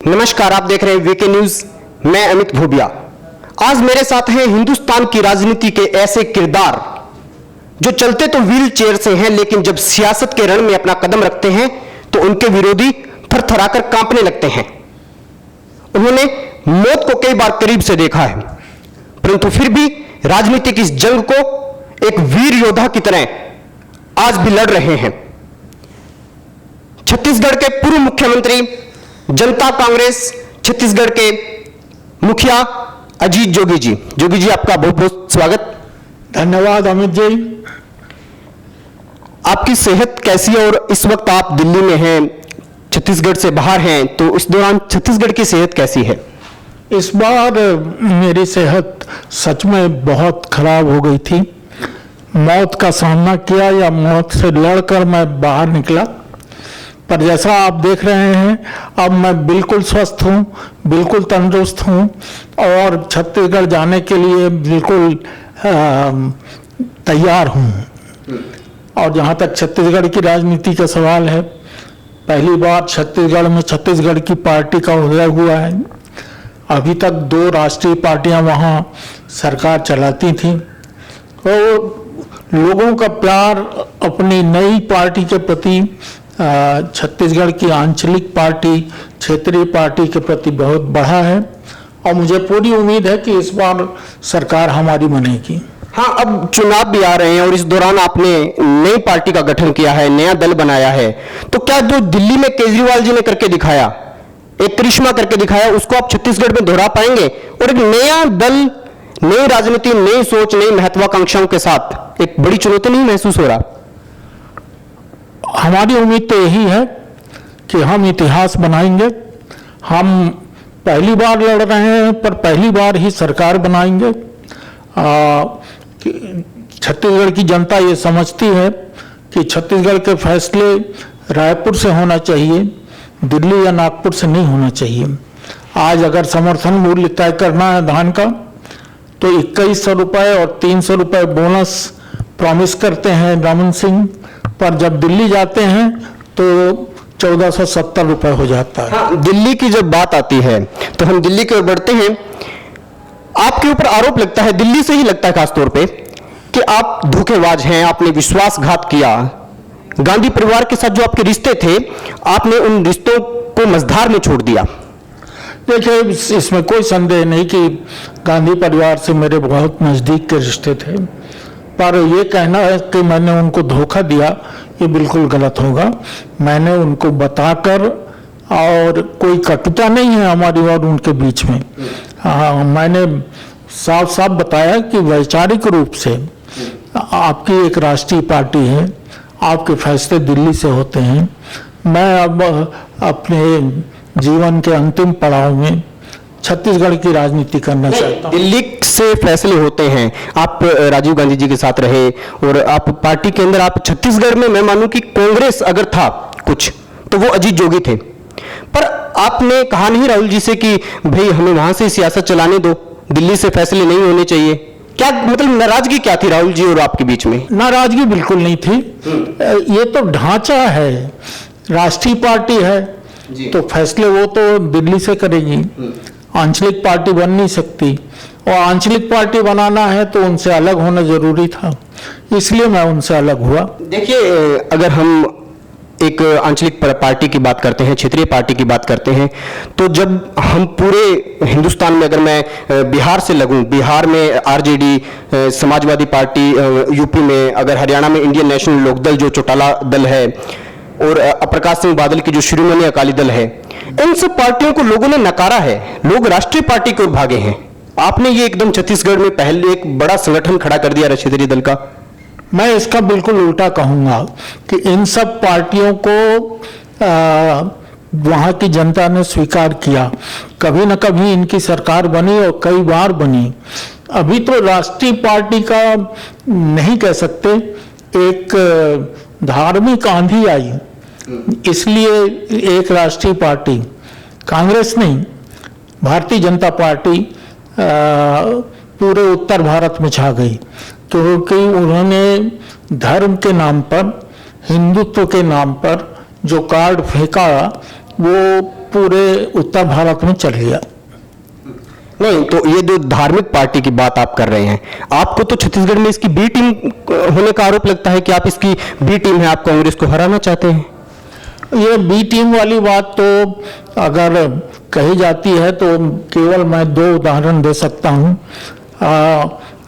नमस्कार, आप देख रहे हैं वीके न्यूज। मैं अमित भूबिया। आज मेरे साथ हैं हिंदुस्तान की राजनीति के ऐसे किरदार जो चलते तो व्हील चेयर से हैं, लेकिन जब सियासत के रण में अपना कदम रखते हैं तो उनके विरोधी थरथराकर कांपने लगते हैं। उन्होंने मौत को कई बार करीब से देखा है, परंतु फिर भी राजनीतिक इस जंग को एक वीर योद्धा की तरह आज भी लड़ रहे हैं। छत्तीसगढ़ के पूर्व मुख्यमंत्री, जनता कांग्रेस छत्तीसगढ़ के मुखिया अजीत जोगी जी। जोगी जी, आपका बहुत बहुत स्वागत। धन्यवाद अमित जी। आपकी सेहत कैसी है? और इस वक्त आप दिल्ली में हैं, छत्तीसगढ़ से बाहर हैं, तो इस दौरान छत्तीसगढ़ की सेहत कैसी है? इस बार मेरी सेहत सच में बहुत खराब हो गई थी। मौत का सामना किया या मौत से लड़कर मैं बाहर निकला, पर जैसा आप देख रहे हैं अब मैं बिल्कुल स्वस्थ हूँ, बिल्कुल तंदुरुस्त हूँ और छत्तीसगढ़ जाने के लिए बिल्कुल तैयार हूँ। और जहाँ तक छत्तीसगढ़ की राजनीति का सवाल है, पहली बार छत्तीसगढ़ में छत्तीसगढ़ की पार्टी का उदय हुआ है। अभी तक 2 राष्ट्रीय पार्टियां वहाँ सरकार चलाती थी, तो लोगों का प्यार अपनी नई पार्टी के प्रति, छत्तीसगढ़ की आंचलिक पार्टी, क्षेत्रीय पार्टी के प्रति बहुत बढ़ा है और मुझे पूरी उम्मीद है कि इस बार सरकार हमारी बनेगी। हाँ, अब चुनाव भी आ रहे हैं और इस दौरान आपने नई पार्टी का गठन किया है, नया दल बनाया है, तो क्या जो दिल्ली में केजरीवाल जी ने करके दिखाया, एक करिश्मा करके दिखाया, उसको आप छत्तीसगढ़ में दोहरा पाएंगे? और एक नया दल, नई राजनीति, नई सोच, नई महत्वाकांक्षाओं के साथ एक बड़ी चुनौती नहीं महसूस हो रहा? हमारी उम्मीद तो यही है कि हम इतिहास बनाएंगे। हम पहली बार लड़ रहे हैं, पर पहली बार ही सरकार बनाएंगे। छत्तीसगढ़ की जनता ये समझती है कि छत्तीसगढ़ के फैसले रायपुर से होना चाहिए, दिल्ली या नागपुर से नहीं होना चाहिए। आज अगर समर्थन मूल्य तय करना है धान का, तो 2100 रुपये और 300 रुपये बोनस प्रॉमिस करते हैं रमन सिंह, पर जब दिल्ली जाते हैं तो 1470 रुपये हो जाता है। हाँ, दिल्ली की जब बात आती है तो हम दिल्ली की ओर बढ़ते हैं। आपके ऊपर आरोप लगता है, दिल्ली से ही लगता है खासतौर पे, कि आप धोखेबाज हैं, आपने विश्वासघात किया। गांधी परिवार के साथ जो आपके रिश्ते थे, आपने उन रिश्तों को मझधार में छोड़ दिया। देखिए, इसमें कोई संदेह नहीं कि गांधी परिवार से मेरे बहुत नज़दीक के रिश्ते थे, पर ये कहना है कि मैंने उनको धोखा दिया, ये बिल्कुल गलत होगा। मैंने उनको बताकर, और कोई कटुता नहीं है हमारी और उनके बीच में। मैंने साफ साफ बताया कि वैचारिक रूप से आपकी एक राष्ट्रीय पार्टी है, आपके फैसले दिल्ली से होते हैं। मैं अब अपने जीवन के अंतिम पड़ाव में छत्तीसगढ़ की राजनीति करना चाहता हूँ। दिल्ली से फैसले होते हैं। आप राजीव गांधी जी के साथ रहे और आप पार्टी के अंदर, आप छत्तीसगढ़ में, मैं मानूं कि कांग्रेस अगर था कुछ तो वो अजीत जोगी थे, पर आपने कहा नहीं राहुल जी से कि भाई हमें वहां से सियासत चलाने दो, दिल्ली से फैसले नहीं होने चाहिए? क्या मतलब नाराजगी क्या थी राहुल जी और आपके बीच में? नाराजगी बिल्कुल नहीं थी। ये तो ढांचा है, राष्ट्रीय पार्टी है तो फैसले वो तो दिल्ली से करेगी, आंचलिक पार्टी बन नहीं सकती, और आंचलिक पार्टी बनाना है तो उनसे अलग होना जरूरी था, इसलिए मैं उनसे अलग हुआ। देखिए, अगर हम एक आंचलिक पार्टी की बात करते हैं, क्षेत्रीय पार्टी की बात करते हैं, तो जब हम पूरे हिंदुस्तान में, अगर मैं बिहार से लगूं, बिहार में आरजेडी, समाजवादी पार्टी, यूपी में, अगर हरियाणा में इंडियन नेशनल लोकदल जो चौटाला दल है, और प्रकाश सिंह बादल की जो शिरोमणि अकाली दल है, इन सब पार्टियों को लोगों ने नकारा है, लोग राष्ट्रीय पार्टी की ओर भागे हैं। आपने ये एकदम छत्तीसगढ़ में पहले एक बड़ा संगठन खड़ा कर दिया क्षेत्रीय दल का। मैं इसका बिल्कुल उल्टा कहूंगा कि इन सब पार्टियों को वहाँ की जनता ने स्वीकार किया। कभी न कभी इनकी सरकार बनी और कई बार बनी। अभी तो राष्ट्रीय पार्टी का नहीं कह सकते, एक धार्मिक आंधी आई, इसलिए एक राष्ट्रीय पार्टी, कांग्रेस नहीं, भारतीय जनता पार्टी पूरे उत्तर भारत में छा गई, क्योंकि उन्होंने धर्म के नाम पर, हिंदुत्व के नाम पर जो कार्ड फेंका वो पूरे उत्तर भारत में चल गया। नहीं, तो ये जो धार्मिक पार्टी की बात आप कर रहे हैं, आपको तो छत्तीसगढ़ में इसकी बी टीम होने का आरोप लगता है कि आप इसकी बी टीम है, आप कांग्रेस को हराना चाहते हैं। ये बी टीम वाली बात तो अगर कही जाती है तो केवल मैं 2 उदाहरण दे सकता हूँ।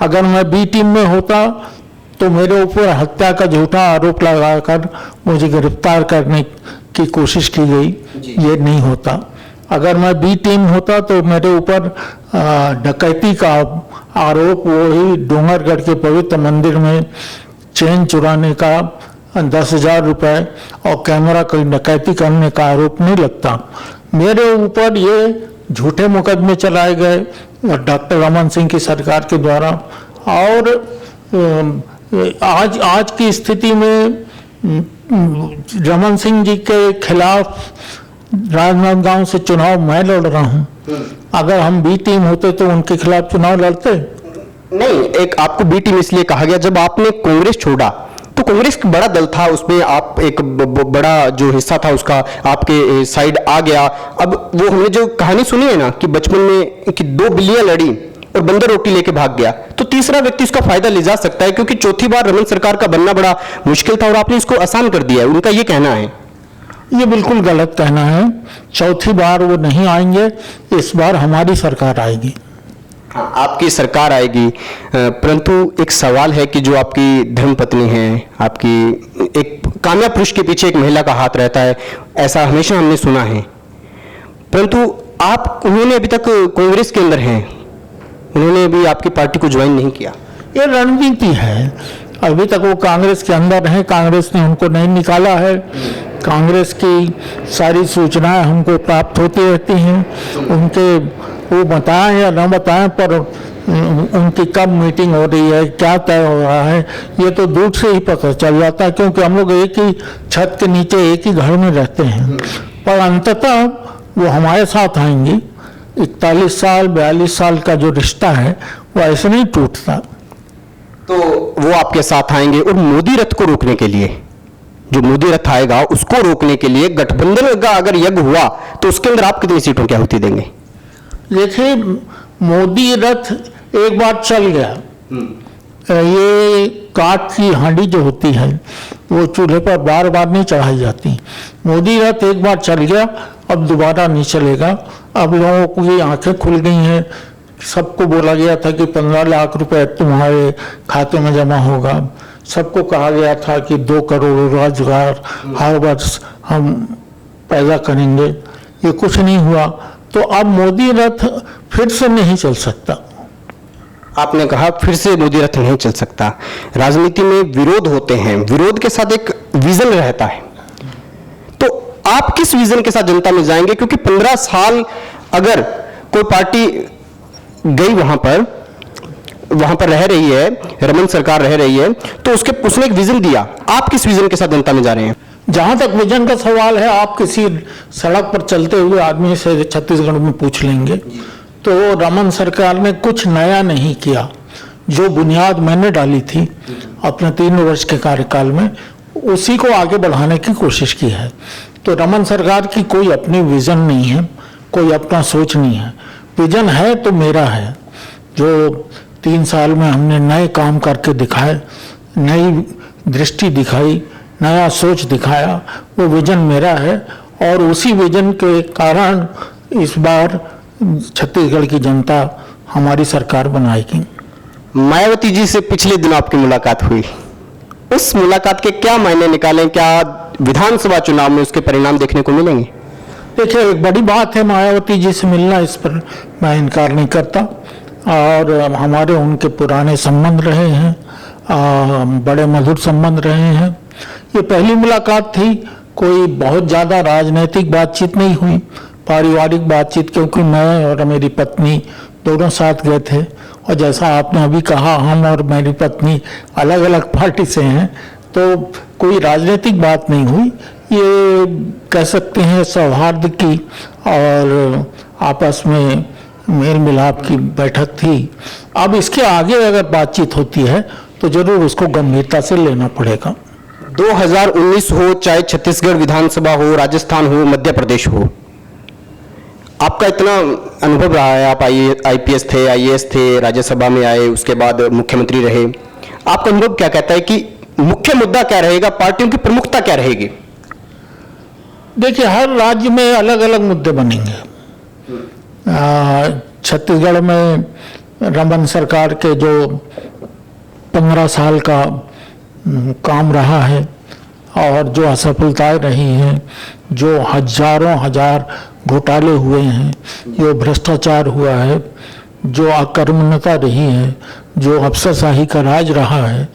अगर मैं बी टीम में होता तो मेरे ऊपर हत्या का झूठा आरोप लगाकर मुझे गिरफ्तार करने की कोशिश की गई, ये नहीं होता। अगर मैं बी टीम होता तो मेरे ऊपर डकैती का आरोप, वही डोंगरगढ़ के पवित्र मंदिर में चेन चुराने का 10,000 रुपये और कैमरा की डकैती करने का आरोप नहीं लगता। मेरे ऊपर ये झूठे मुकदमे चलाए गए डॉक्टर रमन सिंह की सरकार के द्वारा। और आज की स्थिति में रमन सिंह जी के खिलाफ राजनांदगांव से चुनाव मैं लड़ रहा हूं। अगर हम बी टीम होते तो उनके खिलाफ चुनाव लड़ते नहीं। एक आपको बी टीम इसलिए कहा गया, जब आपने कांग्रेस छोड़ा तो कांग्रेस का बड़ा दल था, उसमें आप एक बड़ा जो हिस्सा था उसका आपके साइड आ गया। अब वो हमने जो कहानी सुनी है ना कि बचपन में कि 2 बिल्लियां लड़ी और बंदर रोटी लेके भाग गया, तो तीसरा व्यक्ति उसका फायदा ले जा सकता है, क्योंकि चौथी बार रमन सरकार का बनना बड़ा मुश्किल था और आपने इसको आसान कर दिया है, उनका ये कहना है। ये बिल्कुल गलत कहना है। चौथी बार वो नहीं आएंगे, इस बार हमारी सरकार आएगी। हाँ, आपकी सरकार आएगी, परंतु एक सवाल है कि जो आपकी धर्मपत्नी है, आपकी एक कामयाब पुरुष के पीछे एक महिला का हाथ रहता है, ऐसा हमेशा हमने सुना है। परंतु उन्होंने अभी तक कांग्रेस के अंदर हैं, उन्होंने अभी आपकी पार्टी को ज्वाइन नहीं किया। ये रणनीति है। अभी तक वो कांग्रेस के अंदर है, कांग्रेस ने उनको नहीं निकाला है। कांग्रेस की सारी सूचनाएं हमको प्राप्त होती रहती हैं। उनके वो बताएं या न बताएं, पर उनकी कब मीटिंग हो रही है, क्या तय हो रहा है, ये तो दूर से ही पता चल जाता है, क्योंकि हम लोग एक ही छत के नीचे एक ही घर में रहते हैं। पर अंततः वो हमारे साथ आएंगी। 41 साल 42 साल का जो रिश्ता है वो ऐसे नहीं टूटता। तो वो आपके साथ आएंगे और मोदी रथ को रोकने के लिए, जो मोदी रथ आएगा उसको रोकने के लिए गठबंधन का अगर यज्ञ हुआ तो उसके अंदर आप कितनी सीटों की आहुति देंगे? देखिए, मोदी रथ एक बार चल गया। ये काठ की हांडी जो होती है वो चूल्हे पर बार बार नहीं चढ़ाई जाती। मोदी रथ एक बार चल गया, अब दोबारा नहीं चलेगा। अब लोगों की आंखें खुल गई हैं। सबको बोला गया था कि 15 लाख रुपए तुम्हारे खाते में जमा होगा। सबको कहा गया था कि 2 करोड़ रोजगार हर वर्ष हम पैदा करेंगे। ये कुछ नहीं हुआ, तो अब मोदी रथ फिर से नहीं चल सकता। आपने कहा फिर से मोदी रथ नहीं चल सकता। राजनीति में विरोध होते हैं, विरोध के साथ एक विजन रहता है, तो आप किस विजन के साथ जनता में जाएंगे? क्योंकि 15 साल अगर कोई पार्टी गई वहां पर रह रही है, रमन सरकार रह रही है, तो उसने एक विजन दिया, आप किस विजन के साथ जनता में जा रहे हैं? जहां तक विजन का सवाल है, आप किसी सड़क पर चलते हुए आदमी से छत्तीसगढ़ में पूछ लेंगे तो रमन सरकार ने कुछ नया नहीं किया। जो बुनियाद मैंने डाली थी अपने 3 वर्ष के कार्यकाल में, उसी को आगे बढ़ाने की कोशिश की है। तो रमन सरकार की कोई अपनी विजन नहीं है, कोई अपना सोच नहीं है। विजन है तो मेरा है। जो 3 साल में हमने नए काम करके दिखाए, नई दृष्टि दिखाई, नया सोच दिखाया, वो विजन मेरा है। और उसी विजन के कारण इस बार छत्तीसगढ़ की जनता हमारी सरकार बनाएगी। मायावती जी से पिछले दिन आपकी मुलाकात हुई, उस मुलाकात के क्या मायने निकालें? क्या विधानसभा चुनाव में उसके परिणाम देखने को मिलेंगे? देखिए, एक बड़ी बात है मायावती जी से मिलना, इस पर मैं इनकार नहीं करता। और हमारे उनके पुराने संबंध रहे हैं, बड़े मधुर संबंध रहे हैं। ये पहली मुलाकात थी, कोई बहुत ज़्यादा राजनीतिक बातचीत नहीं हुई, पारिवारिक बातचीत, क्योंकि मैं और मेरी पत्नी दोनों साथ गए थे। और जैसा आपने अभी कहा, हम और मेरी पत्नी अलग अलग पार्टी से हैं, तो कोई राजनीतिक बात नहीं हुई। ये कह सकते हैं सौहार्द की और आपस में मेल मिलाप की बैठक थी। अब इसके आगे अगर बातचीत होती है तो जरूर उसको गंभीरता से लेना पड़ेगा। 2019 हो, चाहे छत्तीसगढ़ विधानसभा हो, राजस्थान हो, मध्य प्रदेश हो, आपका इतना अनुभव रहा है, आप आईपीएस थे, आईएएस थे, राज्यसभा में आए, उसके बाद मुख्यमंत्री रहे, आपका अनुभव क्या कहता है कि मुख्य मुद्दा क्या रहेगा, पार्टियों की प्रमुखता क्या रहेगी? देखिए, हर राज्य में अलग अलग मुद्दे बनेंगे। छत्तीसगढ़ में रमन सरकार के जो 15 साल का काम रहा है और जो असफलताएं रही हैं, जो हजारों हजार घोटाले हुए हैं, जो भ्रष्टाचार हुआ है, जो अकर्मण्यता रही है, जो अफसरशाही का राज रहा है,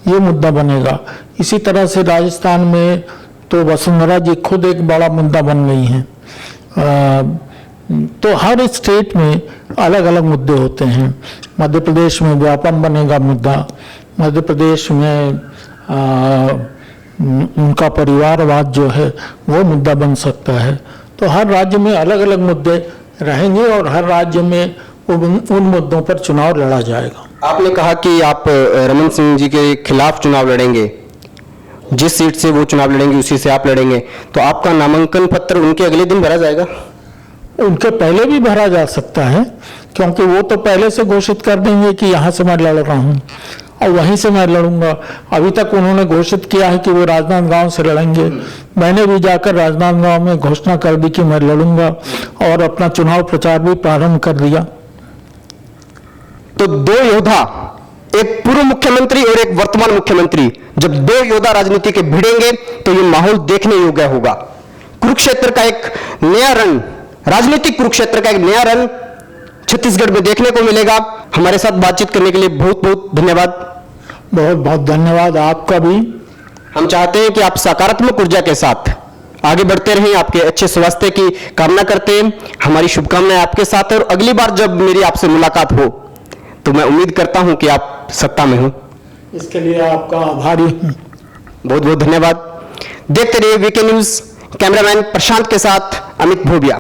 ये मुद्दा बनेगा। इसी तरह से राजस्थान में तो वसुंधरा जी खुद एक बड़ा मुद्दा बन गई हैं। तो हर स्टेट में अलग अलग मुद्दे होते हैं। मध्य प्रदेश में व्यापम बनेगा मुद्दा, मध्य प्रदेश में उनका परिवारवाद जो है वो मुद्दा बन सकता है। तो हर राज्य में अलग अलग मुद्दे रहेंगे और हर राज्य में उन मुद्दों पर चुनाव लड़ा जाएगा। आपने कहा कि आप रमन सिंह जी के खिलाफ चुनाव लड़ेंगे, जिस सीट से वो चुनाव लड़ेंगे उसी से आप लड़ेंगे, तो आपका नामांकन पत्र उनके अगले दिन भरा जाएगा? उनके पहले भी भरा जा सकता है, क्योंकि वो तो पहले से घोषित कर देंगे कि यहाँ से मैं लड़ रहा हूँ और वहीं से मैं लड़ूंगा। अभी तक उन्होंने घोषित किया है कि वो राजनांदगांव से लड़ेंगे। मैंने भी जाकर राजनांदगांव में घोषणा कर दी कि मैं लड़ूंगा और अपना चुनाव प्रचार भी प्रारंभ कर दिया। तो दो योद्धा, एक पूर्व मुख्यमंत्री और एक वर्तमान मुख्यमंत्री, जब दो योद्धा राजनीति के भिड़ेंगे तो ये माहौल देखने योग्य होगा। कुरुक्षेत्र का एक नया रंग, राजनीतिक कुरुक्षेत्र का एक नया रंग छत्तीसगढ़ में देखने को मिलेगा। हमारे साथ बातचीत करने के लिए बहुत बहुत धन्यवाद। बहुत बहुत धन्यवाद आपका भी। हम चाहते हैं कि आप सकारात्मक ऊर्जा के साथ आगे बढ़ते रहें, आपके अच्छे स्वास्थ्य की कामना करते हैं। हमारी शुभकामनाएं आपके साथ है और अगली बार जब मेरी आपसे मुलाकात हो तो मैं उम्मीद करता हूं कि आप सत्ता में हो। इसके लिए आपका आभारी हूं। बहुत बहुत धन्यवाद। देखते रहिए वीके न्यूज। कैमरामैन प्रशांत के साथ अमित भोबिया।